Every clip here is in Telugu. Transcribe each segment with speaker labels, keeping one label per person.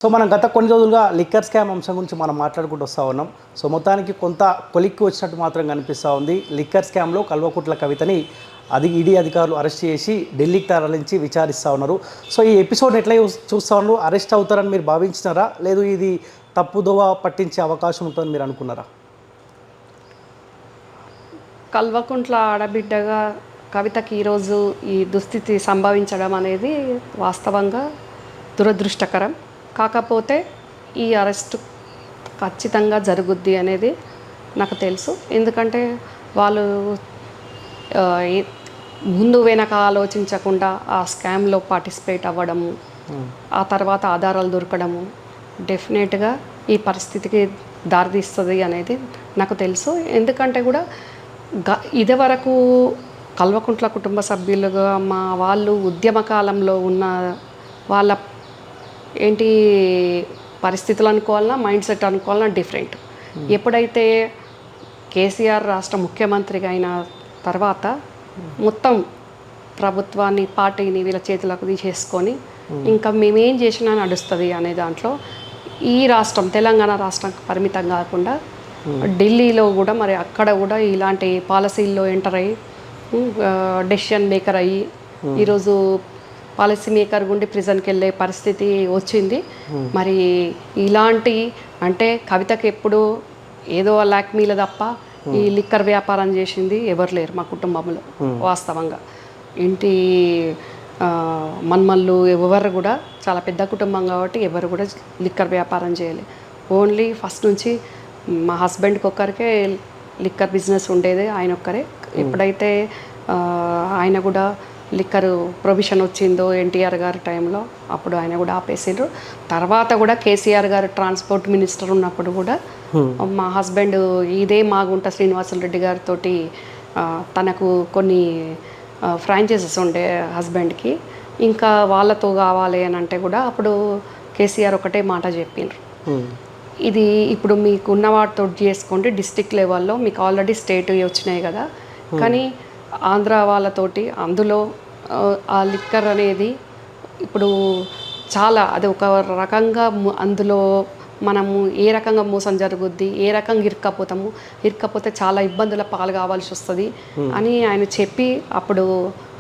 Speaker 1: సో మనం గత కొన్ని రోజులుగా లిక్కర్ స్కామ్ అంశం గురించి మనం మాట్లాడుకుంటూ వస్తూ ఉన్నాం. సో మొత్తానికి కొంత కొలిక్కి వచ్చినట్టు మాత్రం కనిపిస్తూ ఉంది. లిక్కర్ స్కామ్లో కల్వకుట్ల కవితని ఈడీ అధికారులు అరెస్ట్ చేసి ఢిల్లీకి తరలించి విచారిస్తూ ఉన్నారు. సో ఈ ఎపిసోడ్ ఎట్లా చూస్తూ ఉన్నారు? అరెస్ట్ అవుతారని మీరు భావించినారా, లేదు ఇది తప్పుదోవ పట్టించే అవకాశం ఉంటుందని మీరు అనుకున్నారా?
Speaker 2: కల్వకుంట్ల ఆడబిడ్డగా కవితకి ఈరోజు ఈ దుస్థితి సంభవించడం అనేది వాస్తవంగా దురదృష్టకరం. కాకపోతే ఈ అరెస్ట్ ఖచ్చితంగా జరుగుద్ది అనేది నాకు తెలుసు. ఎందుకంటే వాళ్ళు ముందు వెనక ఆలోచించకుండా ఆ స్కామ్లో పార్టిసిపేట్ అవ్వడము, ఆ తర్వాత ఆధారాలు దొరకడము డెఫినెట్గా ఈ పరిస్థితికి దారితీస్తుంది అనేది నాకు తెలుసు. ఎందుకంటే కూడా ఇదివరకు కల్వకుంట్ల కుటుంబ సభ్యులుగా మా వాళ్ళు ఉద్యమ కాలంలో ఉన్న వాళ్ళ ఏంటి పరిస్థితులు అనుకోవాలన్నా, మైండ్ సెట్ అనుకోవాలన్నా డిఫరెంట్. ఎప్పుడైతే కేసీఆర్ రాష్ట్ర ముఖ్యమంత్రిగా అయిన తర్వాత మొత్తం ప్రభుత్వాన్ని, పార్టీని వీళ్ళ చేతులకు తీసేసుకొని ఇంకా మేమేం చేసినా నడుస్తుంది అనే దాంట్లో ఈ రాష్ట్రం తెలంగాణ రాష్ట్రానికి పరిమితం కాకుండా ఢిల్లీలో కూడా మరి అక్కడ కూడా ఇలాంటి పాలసీల్లో ఎంటర్ అయ్యి డెసిషన్ మేకర్ అయ్యి ఈరోజు పాలసీ మేకర్ గుండి ప్రిజన్కి వెళ్ళే పరిస్థితి వచ్చింది. మరి ఇలాంటి అంటే కవితకి ఎప్పుడు ఏదో లాక్మీల తప్ప ఈ లిక్కర్ వ్యాపారం చేసింది ఎవరు లేరు మా కుటుంబంలో. వాస్తవంగా ఇంటి మన్మళ్ళు ఎవరు కూడా చాలా పెద్ద కుటుంబం కాబట్టి ఎవరు కూడా లిక్కర్ వ్యాపారం చేయలేదు. ఓన్లీ ఫస్ట్ నుంచి మా హస్బెండ్కి ఒక్కరికే లిక్కర్ బిజినెస్ ఉండేది, ఆయన ఒక్కరే. ఎప్పుడైతే ఆయన కూడా లిక్కర్ ప్రొవిషన్ వచ్చిందో ఎన్టీఆర్ గారి టైంలో అప్పుడు ఆయన కూడా ఆపేసిండ్రు. తర్వాత కూడా కేసీఆర్ గారు ట్రాన్స్పోర్ట్ మినిస్టర్ ఉన్నప్పుడు కూడా మా హస్బెండ్ ఇదే మాగుంట శ్రీనివాసులు రెడ్డి గారితో తనకు కొన్ని ఫ్రాంచైజెస్ ఉండే హస్బెండ్కి, ఇంకా వాళ్ళతో కావాలి అని అంటే కూడా అప్పుడు కేసీఆర్ ఒకటే మాట చెప్పిండ్రు, ఇది ఇప్పుడు మీకు ఉన్న వాటితో చేసుకోండి, డిస్ట్రిక్ట్ లెవెల్లో మీకు ఆల్రెడీ స్టేట్ వచ్చినాయి కదా, కానీ ఆంధ్ర వాళ్ళతోటి అందులో ఆ లిక్కర్ అనేది ఇప్పుడు చాలా అది ఒక రకంగా అందులో మనము ఏ రకంగా మోసం జరుగుద్ది, ఏ రకంగా ఇరుక్కపోతే చాలా ఇబ్బందుల పాలు కావాల్సి వస్తుంది అని ఆయన చెప్పి అప్పుడు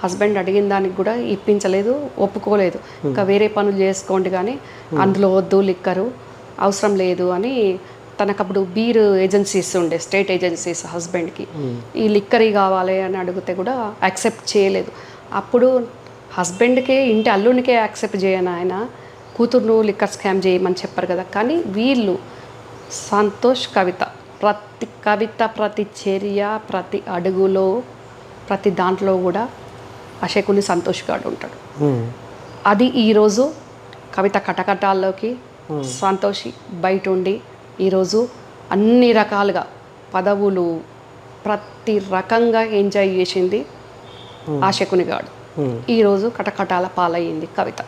Speaker 2: హస్బెండ్ అడిగిన దానికి కూడా ఇప్పించలేదు, ఒప్పుకోలేదు. ఇంకా వేరే పనులు చేసుకోండి కానీ అందులో వద్దు, లిక్కరు అవసరం లేదు అని తనకు అప్పుడు బీర్ ఏజెన్సీస్ ఉండే, స్టేట్ ఏజెన్సీస్ హస్బెండ్కి ఈ లిక్కరీ కావాలి అని అడిగితే కూడా యాక్సెప్ట్ చేయలేదు. అప్పుడు హస్బెండ్కే ఇంటి అల్లునికే యాక్సెప్ట్ చేయను ఆయన కూతురును లిక్కర్ స్కామ్ చేయమని చెప్పారు కదా. కానీ వీళ్ళు సంతోష్ కవిత ప్రతి చర్య, ప్రతి అడుగులో, ప్రతి దాంట్లో కూడా అశకుని సంతోష్ గాడు ఉంటాడు. అది ఈరోజు కవిత కటకటాల్లోకి సంతోషి బయట ఉండి ఈరోజు అన్ని రకాలుగా పదవులు ప్రతి రకంగా ఎంజాయ్ చేసింది ఆశకుని గాడు. ఈరోజు కటకటాల పాలయ్యింది కవిత.